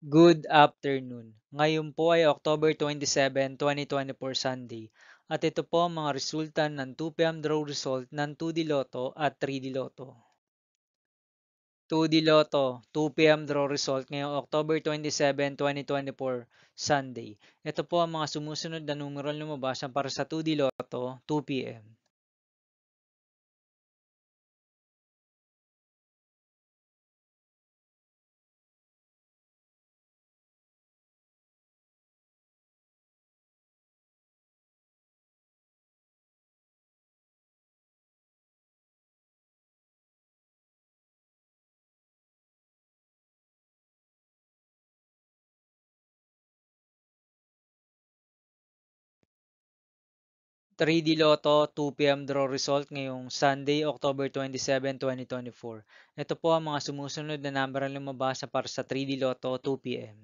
Good afternoon. Ngayon po ay October 27, 2024 Sunday at ito po ang mga resulta ng 2 p.m. draw result ng 2D Lotto at 3D Lotto. 2D Lotto, 2 p.m. draw result ngayong October 27, 2024 Sunday. Ito po ang mga sumusunod na numeral lumabas para sa 2D Lotto 2 p.m. 3D Lotto 2 p.m. draw result ngayong Sunday, October 27, 2024. Ito po ang mga sumusunod na number ang lumabas para sa 3D Lotto 2 p.m.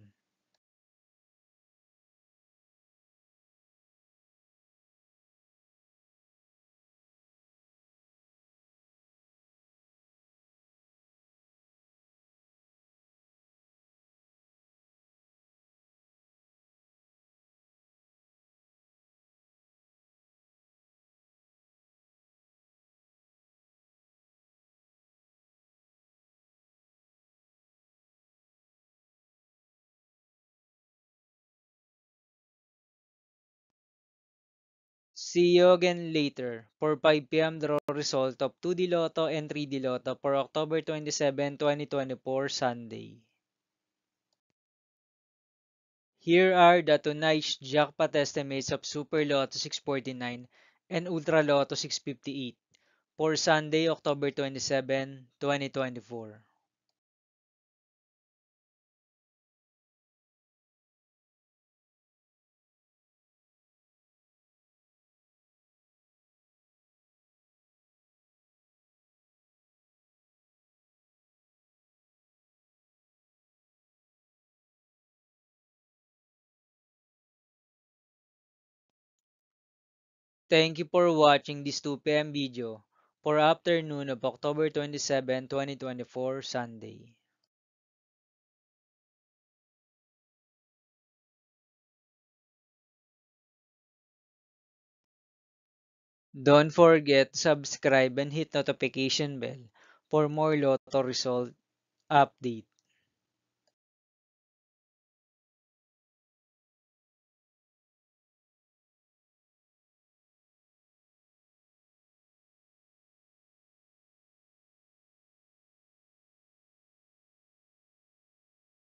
'See you again later' for 5 p.m. draw result of 2D Lotto and 3D Lotto for October 27, 2024 Sunday. Here are the tonight's jackpot estimates of Super Lotto 649 and Ultra Lotto 658 for Sunday, October 27, 2024. Thank you for watching this 2 p.m. video for afternoon of October 27, 2024 Sunday. Don't forget to subscribe and hit notification bell for more Lotto result update.